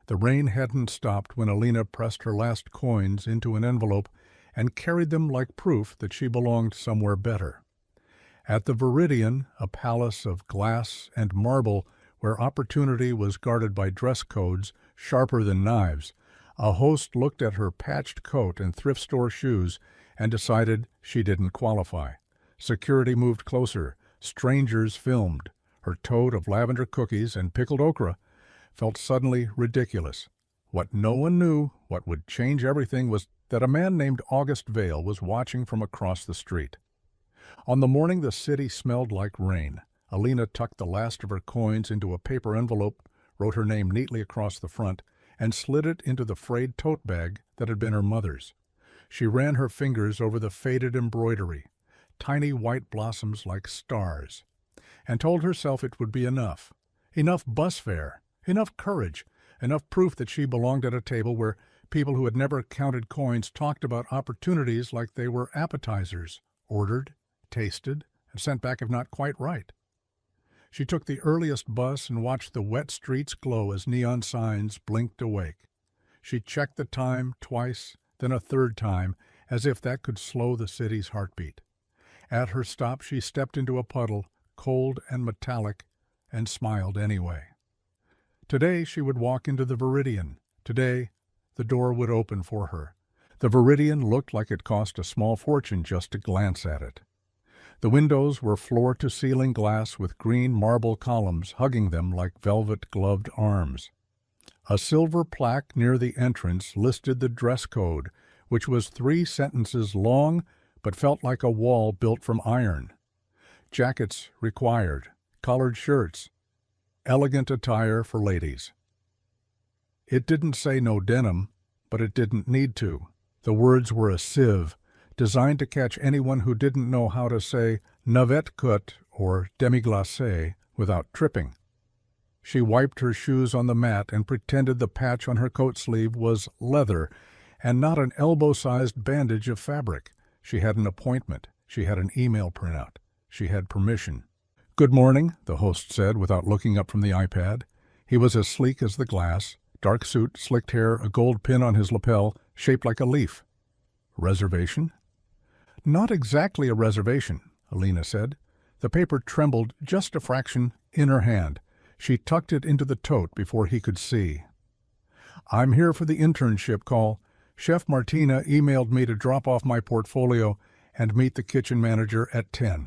The rain hadn't stopped when Alina pressed her last coins into an envelope and carried them like proof that she belonged somewhere better. At the Viridian, a palace of glass and marble where opportunity was guarded by dress codes sharper than knives, a host looked at her patched coat and thrift store shoes and decided she didn't qualify. Security moved closer. Strangers filmed. Her tote of lavender cookies and pickled okra felt suddenly ridiculous. What no one knew, what would change everything, was that a man named August Vale was watching from across the street. On the morning the city smelled like rain, Alina tucked the last of her coins into a paper envelope, wrote her name neatly across the front, and slid it into the frayed tote bag that had been her mother's. She ran her fingers over the faded embroidery, tiny white blossoms like stars, and told herself it would be enough. Enough bus fare, enough courage, enough proof that she belonged at a table where people who had never counted coins talked about opportunities like they were appetizers, ordered, tasted, and sent back if not quite right. She took the earliest bus and watched the wet streets glow as neon signs blinked awake. She checked the time twice, then a third time, as if that could slow the city's heartbeat. At her stop, she stepped into a puddle, cold and metallic, and smiled anyway. Today she would walk into the Viridian. Today the door would open for her. The Viridian looked like it cost a small fortune just to glance at it. The windows were floor-to-ceiling glass with green marble columns hugging them like velvet-gloved arms. A silver plaque near the entrance listed the dress code, which was 3 sentences long but felt like a wall built from iron. Jackets required, collared shirts, elegant attire for ladies. It didn't say no denim, but it didn't need to. The words were a sieve, designed to catch anyone who didn't know how to say navette cut or demi-glacé without tripping. She wiped her shoes on the mat and pretended the patch on her coat sleeve was leather and not an elbow-sized bandage of fabric. She had an appointment. She had an email printout. She had permission. "Good morning," the host said without looking up from the iPad. He was as sleek as the glass, dark suit, slicked hair, a gold pin on his lapel, shaped like a leaf. "Reservation?" "Not exactly a reservation," Alina said. The paper trembled just a fraction in her hand. She tucked it into the tote before he could see. "I'm here for the internship call. Chef Martina emailed me to drop off my portfolio and meet the kitchen manager at 10.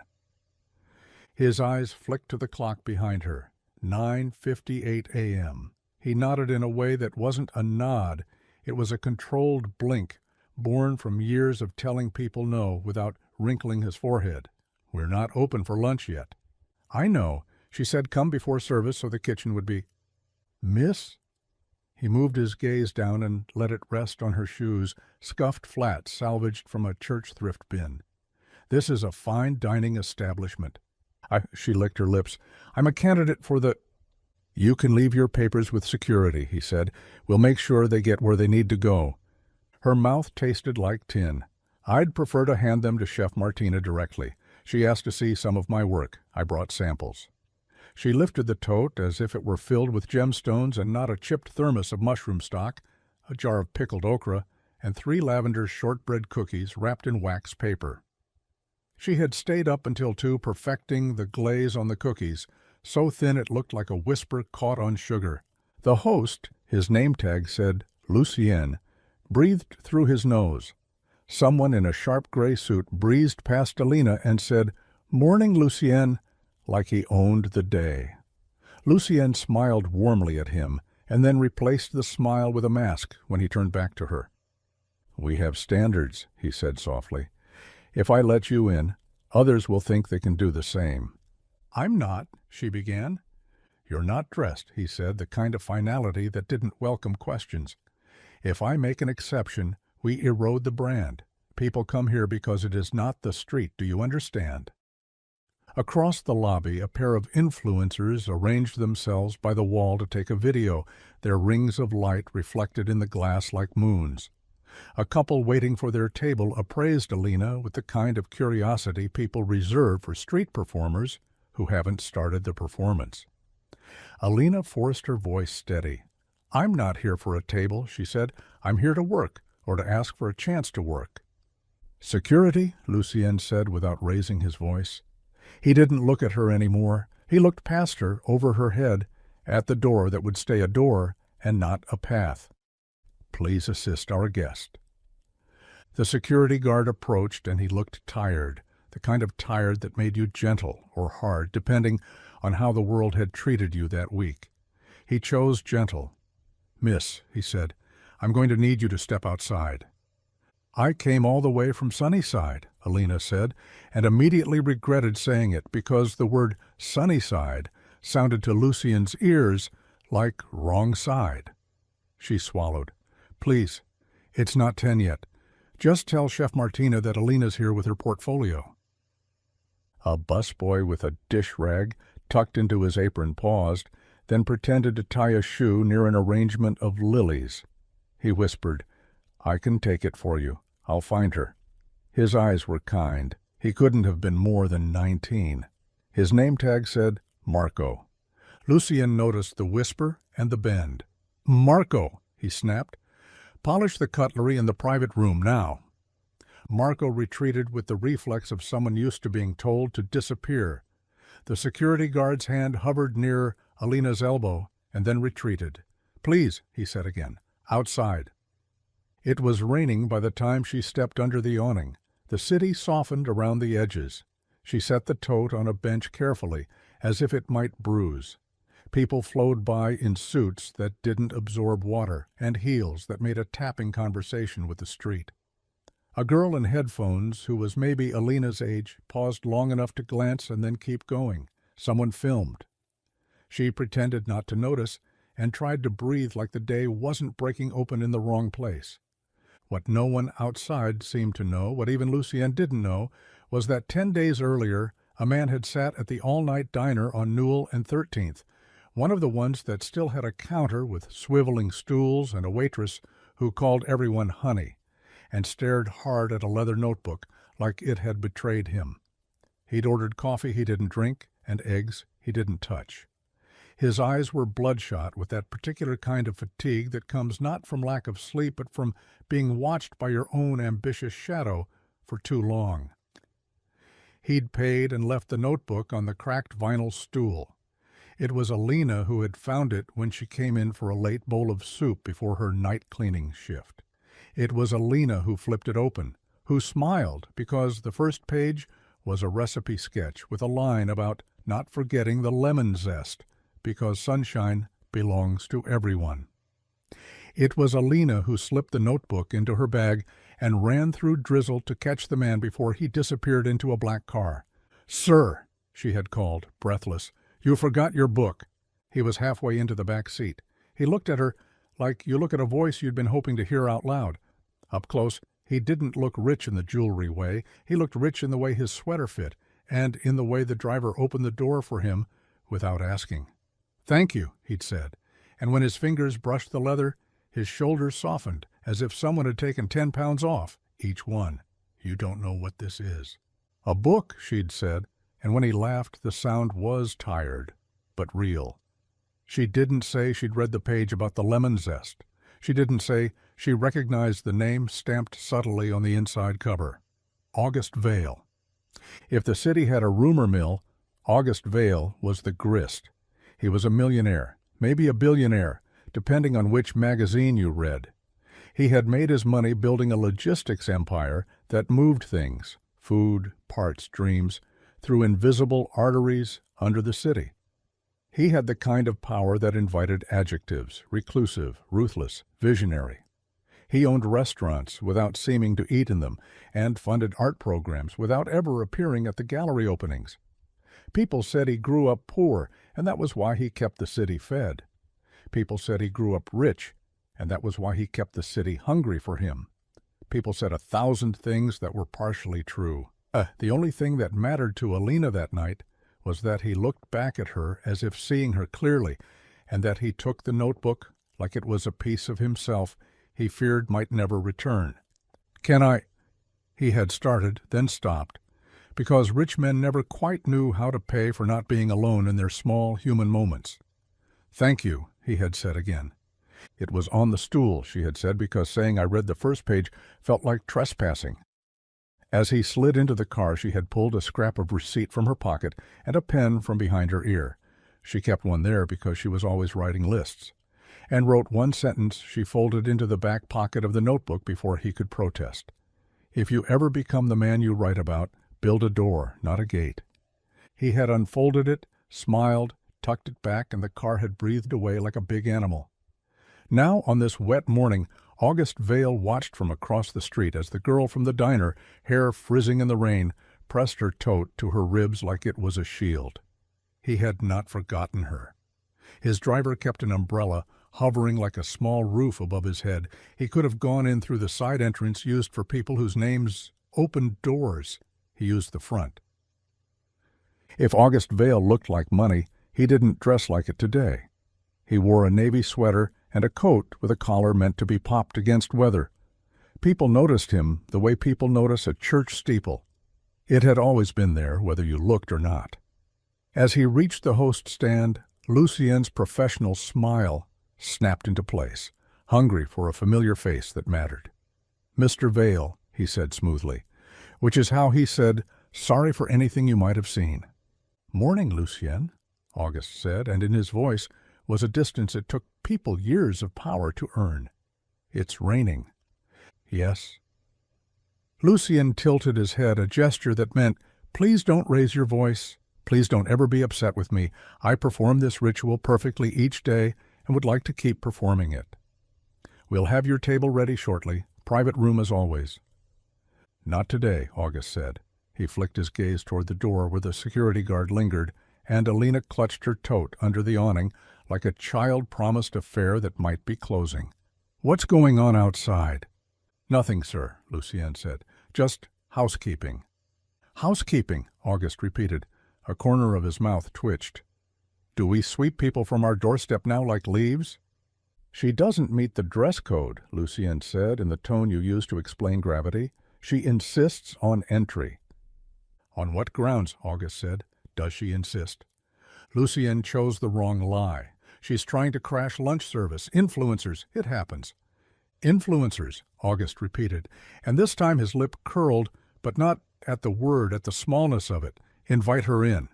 His eyes flicked to the clock behind her. 9:58 a.m. He nodded in a way that wasn't a nod. It was a controlled blink, born from years of telling people no without wrinkling his forehead. "We're not open for lunch yet." "I know." She said come before service so the kitchen would be. "Miss?" He moved his gaze down and let it rest on her shoes, scuffed flats salvaged from a church thrift bin. "This is a fine dining establishment." She licked her lips. "I'm a candidate for the—" "You can leave your papers with security," he said. "We'll make sure they get where they need to go." Her mouth tasted like tin. "I'd prefer to hand them to Chef Martina directly. She asked to see some of my work. I brought samples." She lifted the tote as if it were filled with gemstones and not a chipped thermos of mushroom stock, a jar of pickled okra, and 3 lavender shortbread cookies wrapped in wax paper. She had stayed up until 2 perfecting the glaze on the cookies, so thin it looked like a whisper caught on sugar. The host, his name tag said Lucien, breathed through his nose. Someone in a sharp gray suit breezed past Alina and said, "Morning, Lucien," like he owned the day. Lucien smiled warmly at him and then replaced the smile with a mask when he turned back to her. "We have standards," he said softly. "If I let you in, others will think they can do the same." "I'm not," she began. "You're not dressed," he said, the kind of finality that didn't welcome questions. "If I make an exception, we erode the brand. People come here because it is not the street. Do you understand?" Across the lobby, a pair of influencers arranged themselves by the wall to take a video, their rings of light reflected in the glass like moons. A couple waiting for their table appraised Alina with the kind of curiosity people reserve for street performers who haven't started the performance. Alina forced her voice steady. "I'm not here for a table," she said. "I'm here to work, or to ask for a chance to work." "Security?" Lucien said without raising his voice. He didn't look at her anymore. He looked past her, over her head, at the door that would stay a door and not a path. "Please assist our guest." The security guard approached, and he looked tired, the kind of tired that made you gentle or hard, depending on how the world had treated you that week. He chose gentle. "Miss," he said, "I'm going to need you to step outside." "I came all the way from Sunnyside," Alina said, and immediately regretted saying it because the word Sunnyside sounded to Lucien's ears like wrong side. She swallowed. "Please, it's not 10 yet. Just tell Chef Martina that Alina's here with her portfolio." A busboy with a dish rag tucked into his apron paused, then pretended to tie a shoe near an arrangement of lilies. He whispered, "I can take it for you. I'll find her." His eyes were kind. He couldn't have been more than 19. His name tag said Marco. Lucien noticed the whisper and the bend. "Marco," he snapped. "Polish the cutlery in the private room now." Marco retreated with the reflex of someone used to being told to disappear. The security guard's hand hovered near Alina's elbow and then retreated. "Please," he said again, "outside." It was raining by the time she stepped under the awning. The city softened around the edges. She set the tote on a bench carefully, as if it might bruise. People flowed by in suits that didn't absorb water and heels that made a tapping conversation with the street. A girl in headphones, who was maybe Alina's age, paused long enough to glance and then keep going. Someone filmed. She pretended not to notice and tried to breathe like the day wasn't breaking open in the wrong place. What no one outside seemed to know, what even Lucien didn't know, was that 10 days earlier a man had sat at the all-night diner on Newell and 13th, one of the ones that still had a counter with swiveling stools and a waitress who called everyone honey, and stared hard at a leather notebook like it had betrayed him. He'd ordered coffee he didn't drink and eggs he didn't touch. His eyes were bloodshot with that particular kind of fatigue that comes not from lack of sleep but from being watched by your own ambitious shadow for too long. He'd paid and left the notebook on the cracked vinyl stool. It was Alina who had found it when she came in for a late bowl of soup before her night-cleaning shift. It was Alina who flipped it open, who smiled because the first page was a recipe sketch with a line about not forgetting the lemon zest, because sunshine belongs to everyone. It was Alina who slipped the notebook into her bag and ran through drizzle to catch the man before he disappeared into a black car. "Sir," she had called, breathless, "you forgot your book." He was halfway into the back seat. He looked at her like you look at a voice you'd been hoping to hear out loud. Up close, he didn't look rich in the jewelry way. He looked rich in the way his sweater fit and in the way the driver opened the door for him without asking. "Thank you," he'd said, and when his fingers brushed the leather, his shoulders softened as if someone had taken 10 pounds off each one. "You don't know what this is." "A book," she'd said, and when he laughed the sound was tired, but real. She didn't say she'd read the page about the lemon zest. She didn't say she recognized the name stamped subtly on the inside cover. August Vale. If the city had a rumor mill, August Vale was the grist. He was a millionaire, maybe a billionaire, depending on which magazine you read. He had made his money building a logistics empire that moved things, food, parts, dreams, through invisible arteries under the city. He had the kind of power that invited adjectives: reclusive, ruthless, visionary. He owned restaurants without seeming to eat in them, and funded art programs without ever appearing at the gallery openings. People said he grew up poor, and that was why he kept the city fed. People said he grew up rich, and that was why he kept the city hungry for him. People said 1,000 things that were partially true. The only thing that mattered to Alina that night was that he looked back at her as if seeing her clearly, and that he took the notebook like it was a piece of himself he feared might never return. "Can I—" he had started, then stopped, because rich men never quite knew how to pay for not being alone in their small human moments. "Thank you," he had said again. It was on the stool, she had said, because saying I read the first page felt like trespassing. As he slid into the car, she had pulled a scrap of receipt from her pocket and a pen from behind her ear. She kept one there because she was always writing lists, and wrote one sentence she folded into the back pocket of the notebook before he could protest. If you ever become the man you write about, build a door, not a gate. He had unfolded it, smiled, tucked it back, and the car had breathed away like a big animal. Now, on this wet morning, August Vale watched from across the street as the girl from the diner, hair frizzing in the rain, pressed her tote to her ribs like it was a shield. He had not forgotten her. His driver kept an umbrella hovering like a small roof above his head. He could have gone in through the side entrance used for people whose names opened doors. He used the front. If August Vale looked like money, he didn't dress like it today. He wore a navy sweater and a coat with a collar meant to be popped against weather. People noticed him the way people notice a church steeple. It had always been there, whether you looked or not. As he reached the host stand, Lucien's professional smile snapped into place, hungry for a familiar face that mattered. "Mr. Vale," he said smoothly, which is how he said, "Sorry for anything you might have seen." "Morning, Lucien," August said, and in his voice was a distance it took people years of power to earn. "It's raining." "Yes." Lucien tilted his head, a gesture that meant, "Please don't raise your voice. Please don't ever be upset with me. I perform this ritual perfectly each day and would like to keep performing it. We'll have your table ready shortly. Private room as always." "Not today," August said. He flicked his gaze toward the door where the security guard lingered, and Alina clutched her tote under the awning like a child promised a fair that might be closing. "What's going on outside?" "Nothing, sir," Lucien said. "Just housekeeping." "Housekeeping," August repeated. A corner of his mouth twitched. "Do we sweep people from our doorstep now like leaves?" "She doesn't meet the dress code," Lucien said in the tone you use to explain gravity. "She insists on entry." "On what grounds?" August said. "Does she insist?" Lucien chose the wrong lie. "She's trying to crash lunch service. Influencers. It happens." "Influencers," August repeated, and this time his lip curled, but not at the word, at the smallness of it. "Invite her in."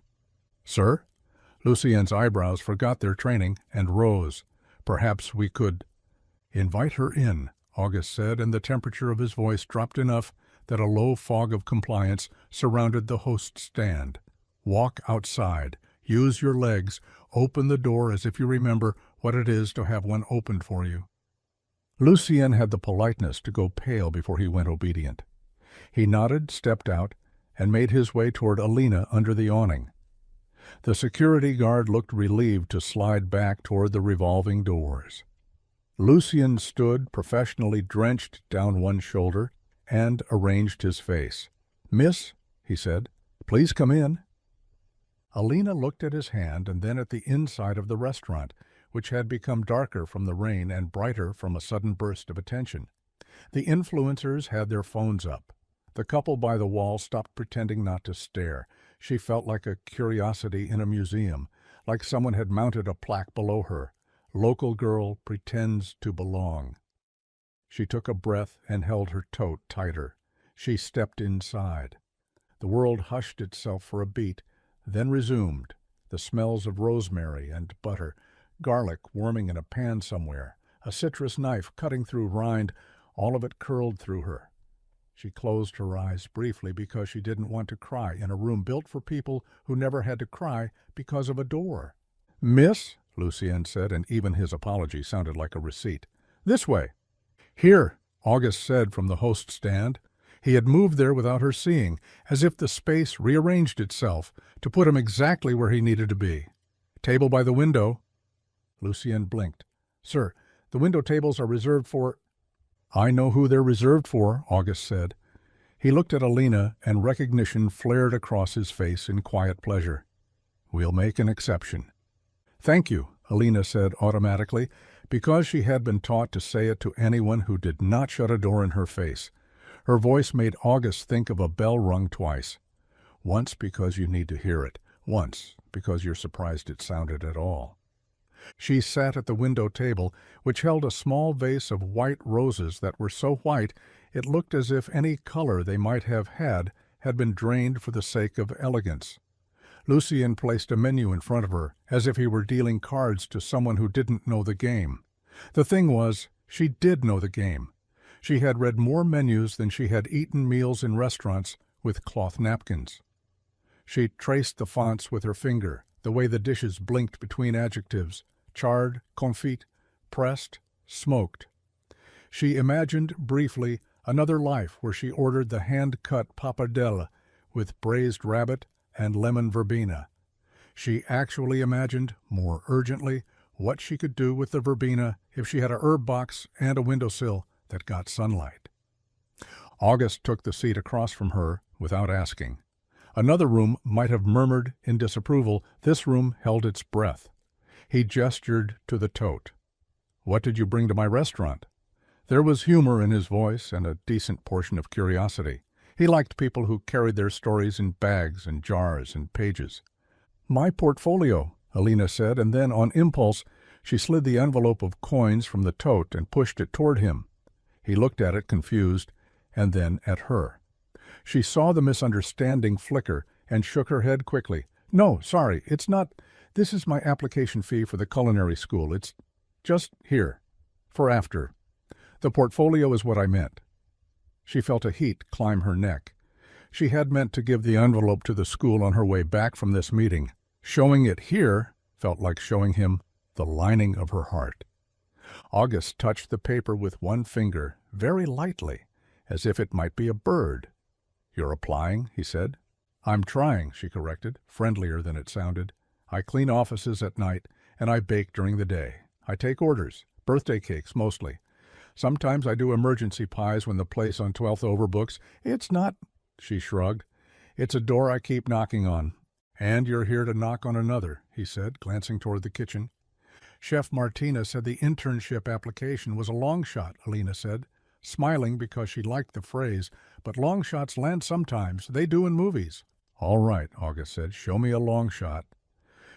"Sir?" Lucien's eyebrows forgot their training and rose. "Perhaps we could—" "Invite her in," August said, and the temperature of his voice dropped enough that a low fog of compliance surrounded the host stand. "Walk outside. Use your legs. Open the door as if you remember what it is to have one opened for you." Lucien had the politeness to go pale before he went obedient. He nodded, stepped out, and made his way toward Alina under the awning. The security guard looked relieved to slide back toward the revolving doors. Lucien stood, professionally drenched down one shoulder, and arranged his face. "Miss," he said, "please come in." Alina looked at his hand and then at the inside of the restaurant, which had become darker from the rain and brighter from a sudden burst of attention. The influencers had their phones up. The couple by the wall stopped pretending not to stare. She felt like a curiosity in a museum, like someone had mounted a plaque below her. "Local girl pretends to belong." She took a breath and held her tote tighter. She stepped inside. The world hushed itself for a beat, then resumed. The smells of rosemary and butter, garlic warming in a pan somewhere, a citrus knife cutting through rind, all of it curled through her. She closed her eyes briefly because she didn't want to cry in a room built for people who never had to cry because of a door. "Miss," Lucien said, and even his apology sounded like a receipt. "This way." "Here," August said from the host stand. He had moved there without her seeing, as if the space rearranged itself to put him exactly where he needed to be. "Table by the window." Lucien blinked. "Sir, the window tables are reserved for—" "I know who they're reserved for," August said. He looked at Alina, and recognition flared across his face in quiet pleasure. "We'll make an exception." "Thank you," Alina said automatically, because she had been taught to say it to anyone who did not shut a door in her face. Her voice made August think of a bell rung twice. Once because you need to hear it, once because you're surprised it sounded at all. She sat at the window table, which held a small vase of white roses that were so white it looked as if any color they might have had been drained for the sake of elegance. Lucien placed a menu in front of her, as if he were dealing cards to someone who didn't know the game. The thing was, she did know the game. She had read more menus than she had eaten meals in restaurants with cloth napkins. She traced the fonts with her finger, the way the dishes blinked between adjectives: charred, confit, pressed, smoked. She imagined, briefly, another life where she ordered the hand-cut pappardelle with braised rabbit and lemon verbena. She actually imagined, more urgently, what she could do with the verbena if she had a herb box and a windowsill that got sunlight. August took the seat across from her without asking. Another room might have murmured in disapproval. This room held its breath. He gestured to the tote. "What did you bring to my restaurant?" There was humor in his voice and a decent portion of curiosity. He liked people who carried their stories in bags and jars and pages. "My portfolio," Alina said, and then, on impulse, she slid the envelope of coins from the tote and pushed it toward him. He looked at it, confused, and then at her. She saw the misunderstanding flicker and shook her head quickly. "No, sorry, it's not. This is my application fee for the culinary school. It's just here, for after. The portfolio is what I meant." She felt a heat climb her neck. She had meant to give the envelope to the school on her way back from this meeting. Showing it here felt like showing him the lining of her heart. August touched the paper with one finger, very lightly, as if it might be a bird. "You're applying?" he said. "I'm trying," she corrected, friendlier than it sounded. "I clean offices at night, and I bake during the day. I take orders, birthday cakes mostly. Sometimes I do emergency pies when the place on 12th overbooks. It's not," she shrugged. "It's a door I keep knocking on." "And you're here to knock on another," he said, glancing toward the kitchen. "Chef Martina said the internship application was a long shot," Alina said, smiling because she liked the phrase. "But long shots land sometimes. They do in movies." "All right," August said. "Show me a long shot."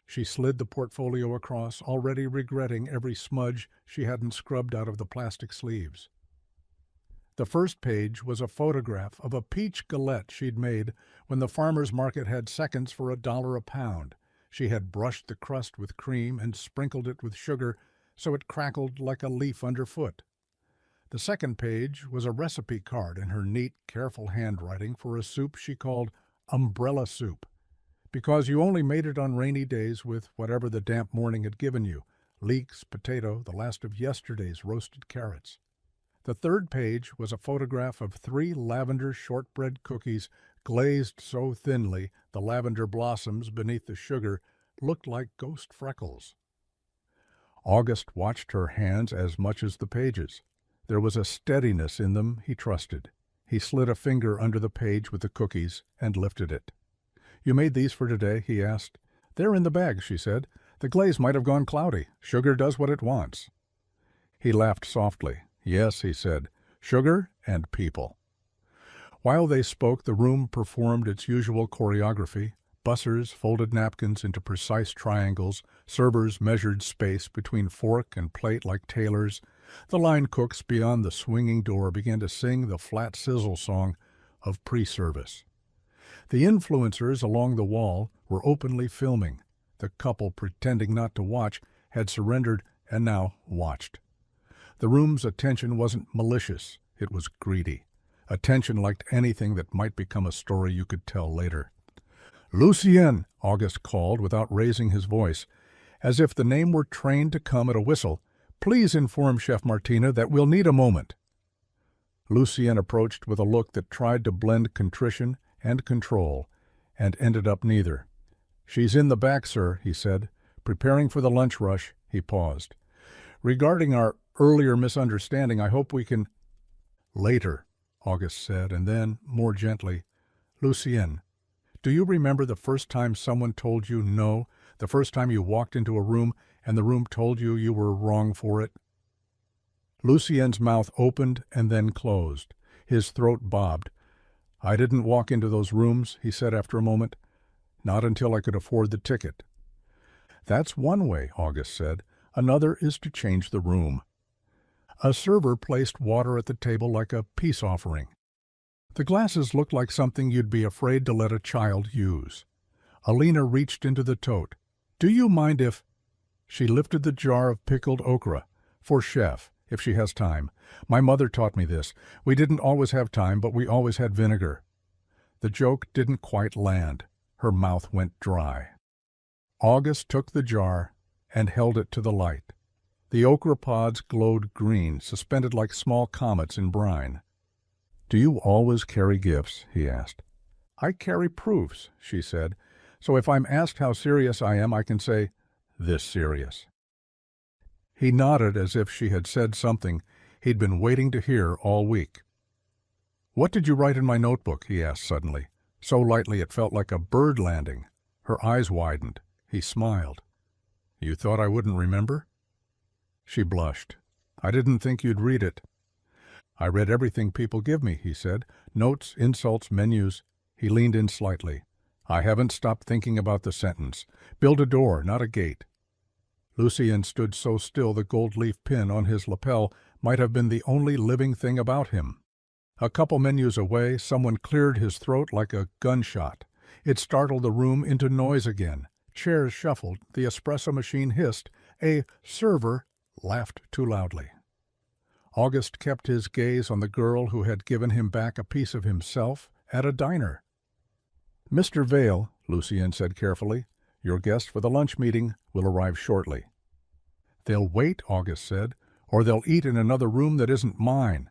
She slid the portfolio across, already regretting every smudge she hadn't scrubbed out of the plastic sleeves. The first page was a photograph of a peach galette she'd made when the farmer's market had seconds for $1 a pound. She had brushed the crust with cream and sprinkled it with sugar so it crackled like a leaf underfoot. The second page was a recipe card in her neat, careful handwriting for a soup she called umbrella soup, because you only made it on rainy days with whatever the damp morning had given you: leeks, potato, the last of yesterday's roasted carrots. The third page was a photograph of 3 lavender shortbread cookies glazed so thinly the lavender blossoms beneath the sugar looked like ghost freckles. August watched her hands as much as the pages. There was a steadiness in them he trusted. He slid a finger under the page with the cookies and lifted it. "You made these for today?" he asked. "They're in the bag," she said. "The glaze might have gone cloudy. Sugar does what it wants." He laughed softly. "Yes," he said, "sugar and people." While they spoke, the room performed its usual choreography. Bussers folded napkins into precise triangles. Servers measured space between fork and plate like tailors. The line cooks beyond the swinging door began to sing the flat sizzle song of pre-service. The influencers along the wall were openly filming. The couple, pretending not to watch, had surrendered and now watched. The room's attention wasn't malicious. It was greedy. Attention liked anything that might become a story you could tell later. "Lucien," August called without raising his voice, as if the name were trained to come at a whistle. "Please inform Chef Martina that we'll need a moment." Lucien approached with a look that tried to blend contrition and control, and ended up neither. "She's in the back, sir," he said. Preparing for the lunch rush, he paused. "Regarding our earlier misunderstanding, I hope we can—" "Later," August said, and then, more gently, "Lucien, do you remember the first time someone told you no, the first time you walked into a room and the room told you you were wrong for it?" Lucien's mouth opened and then closed. His throat bobbed. "I didn't walk into those rooms," he said after a moment. "Not until I could afford the ticket." "That's one way," August said. Another is to change the room. A server placed water at the table like a peace offering. The glasses looked like something you'd be afraid to let a child use. Alina reached into the tote. "Do you mind if—" She lifted the jar of pickled okra. "For Chef, if she has time. My mother taught me this. We didn't always have time, but we always had vinegar." The joke didn't quite land. Her mouth went dry. August took the jar and held it to the light. The okra pods glowed green, suspended like small comets in brine. "Do you always carry gifts?" he asked. "I carry proofs," she said, "so if I'm asked how serious I am, I can say, 'this serious.'" He nodded as if she had said something he'd been waiting to hear all week. "What did you write in my notebook?" he asked suddenly, so lightly it felt like a bird landing. Her eyes widened. He smiled. "You thought I wouldn't remember?" She blushed. "I didn't think you'd read it." "I read everything people give me," he said. "Notes, insults, menus." He leaned in slightly. "I haven't stopped thinking about the sentence. Build a door, not a gate." Lucien stood so still the gold leaf pin on his lapel might have been the only living thing about him. A couple menus away, someone cleared his throat like a gunshot. It startled the room into noise again. Chairs shuffled, the espresso machine hissed, a server laughed too loudly. August kept his gaze on the girl who had given him back a piece of himself at a diner. "Mr. Vale," Lucien said carefully, "your guest for the lunch meeting will arrive shortly." "They'll wait," August said, "or they'll eat in another room that isn't mine."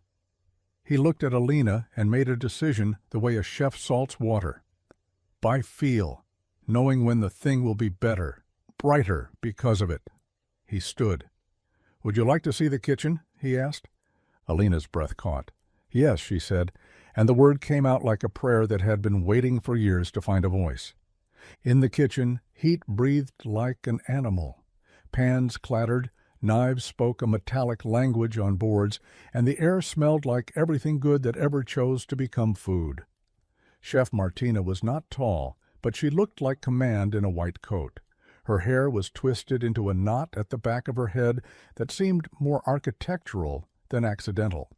He looked at Alina and made a decision the way a chef salts water. By feel, knowing when the thing will be better, brighter because of it. He stood. "Would you like to see the kitchen?" he asked. Alina's breath caught. "Yes," she said, and the word came out like a prayer that had been waiting for years to find a voice. In the kitchen, heat breathed like an animal. Pans clattered, knives spoke a metallic language on boards, and the air smelled like everything good that ever chose to become food. Chef Martina was not tall, but she looked like command in a white coat. Her hair was twisted into a knot at the back of her head that seemed more architectural than accidental.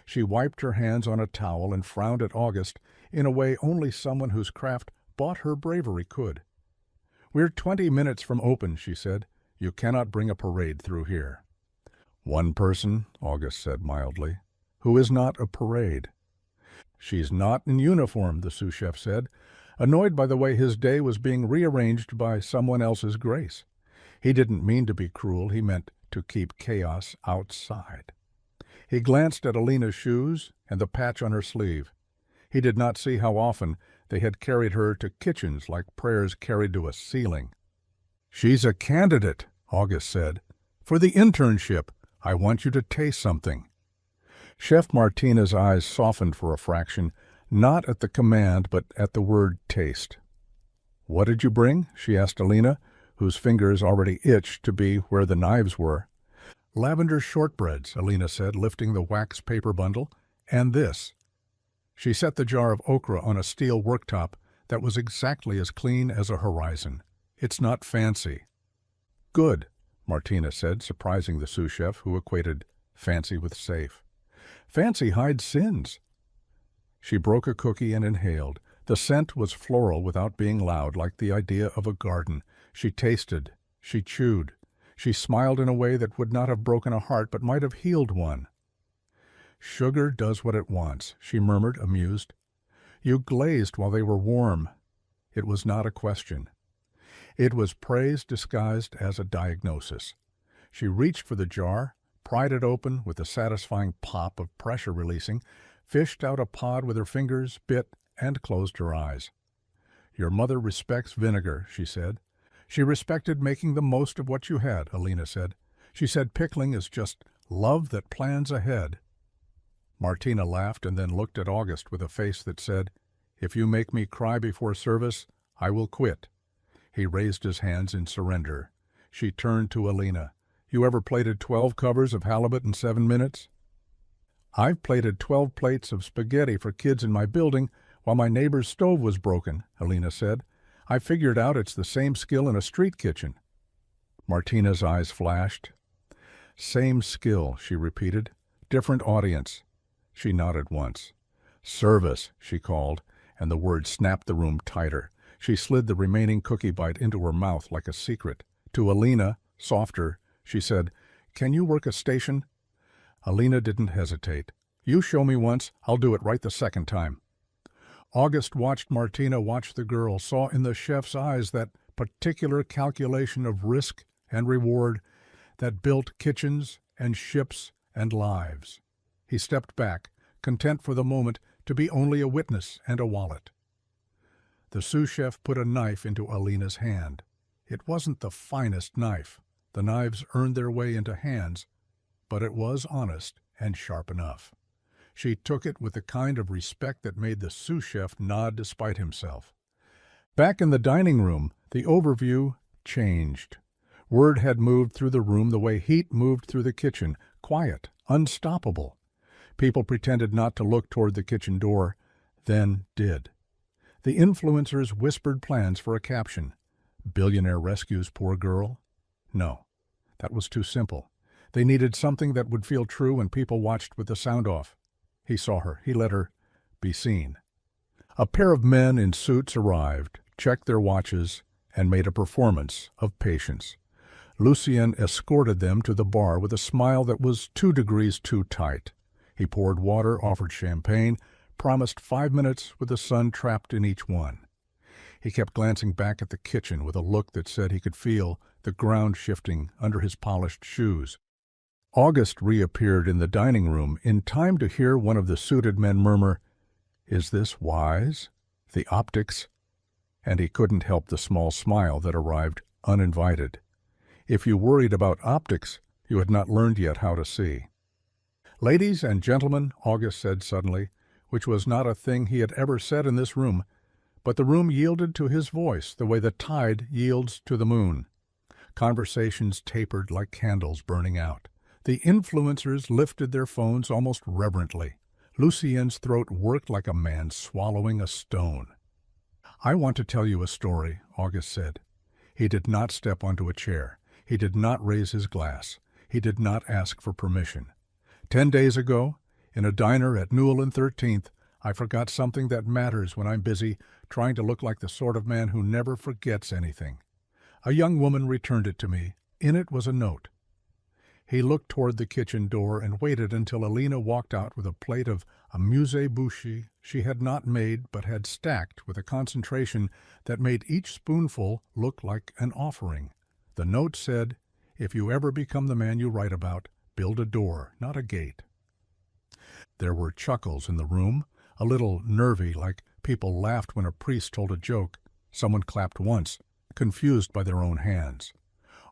She wiped her hands on a towel and frowned at August in a way only someone whose craft bought her bravery could. "We're 20 minutes from open," she said. "You cannot bring a parade through here." "One person," August said mildly, "who is not a parade." "She's not in uniform," the sous chef said, annoyed by the way his day was being rearranged by someone else's grace. He didn't mean to be cruel, he meant to keep chaos outside. He glanced at Alina's shoes and the patch on her sleeve. He did not see how often they had carried her to kitchens like prayers carried to a ceiling. "She's a candidate," August said. "For the internship. I want you to taste something." Chef Martina's eyes softened for a fraction, not at the command, but at the word taste. "What did you bring?" she asked Alina, whose fingers already itched to be where the knives were. "Lavender shortbreads," Alina said, lifting the wax paper bundle, "and this." She set the jar of okra on a steel worktop that was exactly as clean as a horizon. "It's not fancy." "Good," Martina said, surprising the sous chef, who equated fancy with safe. "Fancy hides sins." She broke a cookie and inhaled. The scent was floral without being loud, like the idea of a garden. She tasted. She chewed. She smiled in a way that would not have broken a heart but might have healed one. "Sugar does what it wants," she murmured, amused. "You glazed while they were warm." It was not a question. It was praise disguised as a diagnosis. She reached for the jar, pried it open with a satisfying pop of pressure releasing, fished out a pod with her fingers, bit, and closed her eyes. "Your mother respects vinegar," she said. "She respected making the most of what you had," Alina said. "She said pickling is just love that plans ahead." Martina laughed and then looked at August with a face that said, "If you make me cry before service, I will quit." He raised his hands in surrender. She turned to Alina. "You ever plated 12 covers of halibut in 7 minutes?" "I've plated 12 plates of spaghetti for kids in my building while my neighbor's stove was broken," Alina said. "I figured out it's the same skill in a street kitchen." Martina's eyes flashed. Same skill, she repeated. Different audience. She nodded once. Service, she called, and the word snapped the room tighter. She slid the remaining cookie bite into her mouth like a secret. To Alina, softer, she said, "Can you work a station?" Alina didn't hesitate. "You show me once, I'll do it right the second time." August watched Martina watch the girl, saw in the chef's eyes that particular calculation of risk and reward that built kitchens and ships and lives. He stepped back, content for the moment to be only a witness and a wallet. The sous chef put a knife into Alina's hand. It wasn't the finest knife. The knives earned their way into hands, but it was honest and sharp enough. She took it with the kind of respect that made the sous chef nod despite himself. Back in the dining room, the overview changed. Word had moved through the room the way heat moved through the kitchen, quiet, unstoppable. People pretended not to look toward the kitchen door, then did. The influencers whispered plans for a caption. "Billionaire rescues poor girl." No, that was too simple. They needed something that would feel true when people watched with the sound off. He saw her. He let her be seen. A pair of men in suits arrived, checked their watches, and made a performance of patience. Lucien escorted them to the bar with a smile that was 2 degrees too tight. He poured water, offered champagne, promised 5 minutes with the sun trapped in each one. He kept glancing back at the kitchen with a look that said he could feel the ground shifting under his polished shoes. August reappeared in the dining room in time to hear one of the suited men murmur, "Is this wise? The optics?" And he couldn't help the small smile that arrived uninvited. If you worried about optics, you had not learned yet how to see. "Ladies and gentlemen," August said suddenly, which was not a thing he had ever said in this room, but the room yielded to his voice the way the tide yields to the moon. Conversations tapered like candles burning out. The influencers lifted their phones almost reverently. Lucien's throat worked like a man swallowing a stone. "I want to tell you a story," August said. He did not step onto a chair. He did not raise his glass. He did not ask for permission. 10 days ago, in a diner at Newell and 13th, I forgot something that matters when I'm busy trying to look like the sort of man who never forgets anything. A young woman returned it to me. In it was a note. He looked toward the kitchen door and waited until Alina walked out with a plate of amuse-bouche she had not made but had stacked with a concentration that made each spoonful look like an offering. The note said, "If you ever become the man you write about, build a door, not a gate." There were chuckles in the room, a little nervy, like people laughed when a priest told a joke. Someone clapped once, confused by their own hands.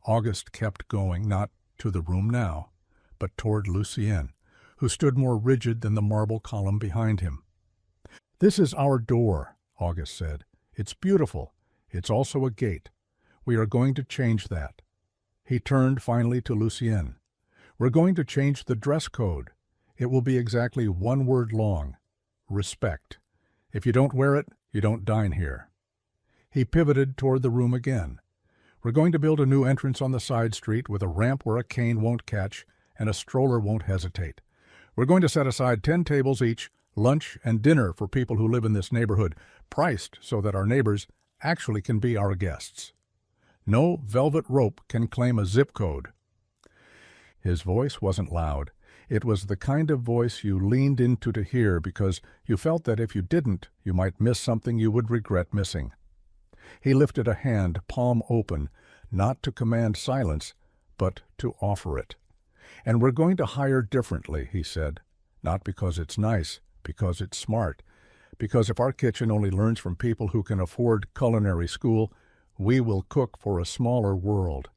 August kept going, not to the room now, but toward Lucien, who stood more rigid than the marble column behind him. "This is our door," August said. "It's beautiful. It's also a gate. We are going to change that." He turned finally to Lucien. "We're going to change the dress code. It will be exactly 1 word long. Respect. If you don't wear it, you don't dine here." He pivoted toward the room again. "We're going to build a new entrance on the side street with a ramp where a cane won't catch and a stroller won't hesitate. We're going to set aside 10 tables each, lunch and dinner for people who live in this neighborhood, priced so that our neighbors actually can be our guests. No velvet rope can claim a zip code." His voice wasn't loud. It was the kind of voice you leaned into to hear because you felt that if you didn't, you might miss something you would regret missing. He lifted a hand, palm open, not to command silence, but to offer it. "And we're going to hire differently," he said. "Not because it's nice, because it's smart. Because if our kitchen only learns from people who can afford culinary school, we will cook for a smaller world.